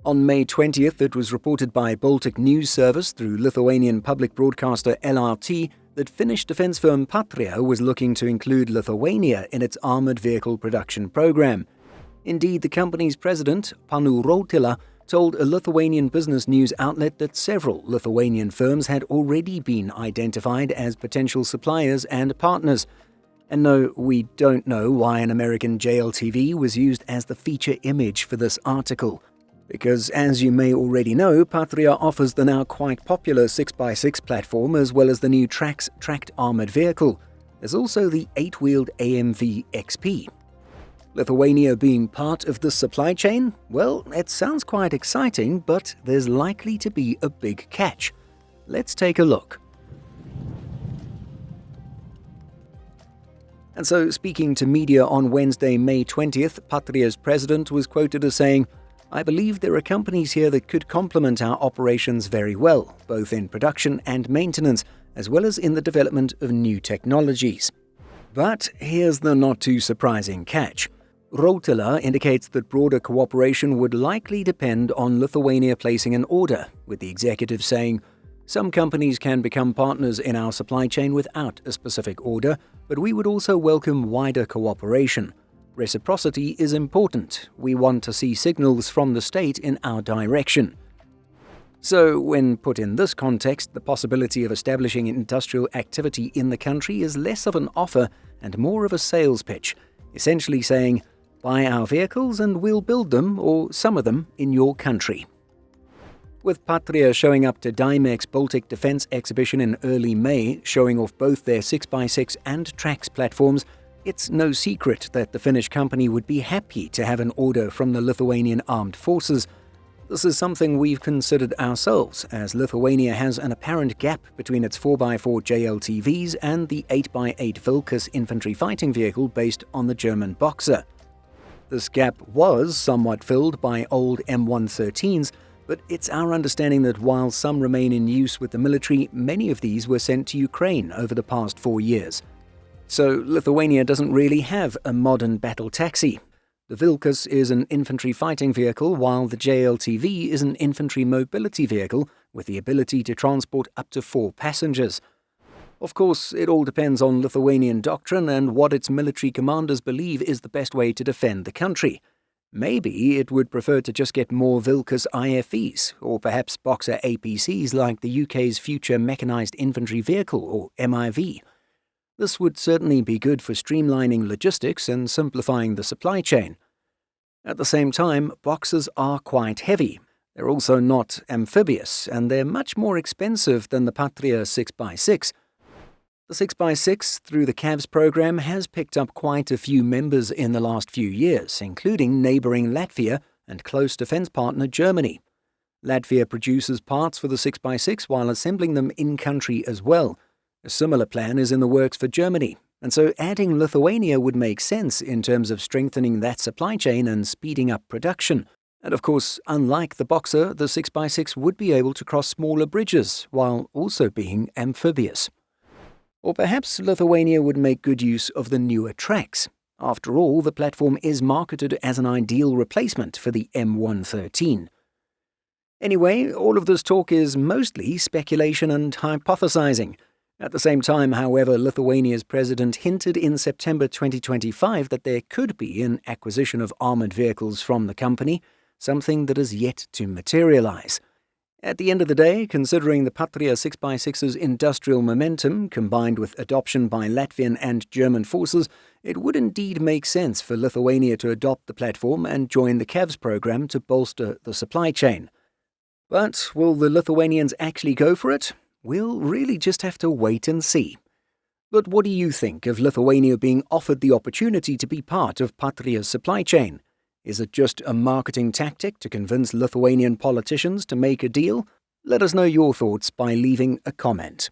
On May 20th, it was reported by Baltic News Service through Lithuanian public broadcaster LRT that Finnish defence firm Patria was looking to include Lithuania in its armoured vehicle production program. Indeed, the company's president, Panu Routila, told a Lithuanian business news outlet that several Lithuanian firms had already been identified as potential suppliers and partners. And no, we don't know why an American JLTV was used as the feature image for this article. Because, as you may already know, Patria offers the now quite popular 6x6 platform as well as the new Trax tracked armoured vehicle. There's also the 8-wheeled AMV XP. Lithuania being part of this supply chain? Well, it sounds quite exciting, but there's likely to be a big catch. Let's take a look. And so, speaking to media on Wednesday, May 20th, Patria's president was quoted as saying, "I believe there are companies here that could complement our operations very well, both in production and maintenance, as well as in the development of new technologies." But here's the not-too-surprising catch. Routila indicates that broader cooperation would likely depend on Lithuania placing an order, with the executive saying, "Some companies can become partners in our supply chain without a specific order, but we would also welcome wider cooperation. Reciprocity is important. We want to see signals from the state in our direction." So, when put in this context, the possibility of establishing industrial activity in the country is less of an offer and more of a sales pitch, essentially saying, "Buy our vehicles and we'll build them, or some of them, in your country." With Patria showing up to Dimex Baltic Defence Exhibition in early May, showing off both their 6x6 and Trax platforms, it's no secret that the Finnish company would be happy to have an order from the Lithuanian armed forces. This is something we've considered ourselves, as Lithuania has an apparent gap between its 4x4 JLTVs and the 8x8 Vilkas infantry fighting vehicle based on the German Boxer. This gap was somewhat filled by old M113s, but it's our understanding that while some remain in use with the military, many of these were sent to Ukraine over the past 4 years. So Lithuania doesn't really have a modern battle taxi. The Vilkas is an infantry fighting vehicle, while the JLTV is an infantry mobility vehicle with the ability to transport up to 4 passengers. Of course, it all depends on Lithuanian doctrine and what its military commanders believe is the best way to defend the country. Maybe it would prefer to just get more Vilkas IFVs, or perhaps Boxer APCs like the UK's Future Mechanised Infantry Vehicle, or MIV. This would certainly be good for streamlining logistics and simplifying the supply chain. At the same time, Boxers are quite heavy. They're also not amphibious, and they're much more expensive than the Patria 6x6. The 6x6, through the CAVS program, has picked up quite a few members in the last few years, including neighbouring Latvia and close defence partner Germany. Latvia produces parts for the 6x6 while assembling them in-country as well. A similar plan is in the works for Germany, and so adding Lithuania would make sense in terms of strengthening that supply chain and speeding up production. And of course, unlike the Boxer, the 6x6 would be able to cross smaller bridges while also being amphibious. Or perhaps Lithuania would make good use of the newer Trax. After all, the platform is marketed as an ideal replacement for the M113. Anyway, all of this talk is mostly speculation and hypothesizing. At the same time, however, Lithuania's president hinted in September 2025 that there could be an acquisition of armoured vehicles from the company, something that is yet to materialize. At the end of the day, considering the Patria 6x6's industrial momentum combined with adoption by Latvian and German forces, it would indeed make sense for Lithuania to adopt the platform and join the CAVS program to bolster the supply chain. But will the Lithuanians actually go for it? We'll really just have to wait and see. But what do you think of Lithuania being offered the opportunity to be part of Patria's supply chain? Is it just a marketing tactic to convince Lithuanian politicians to make a deal? Let us know your thoughts by leaving a comment.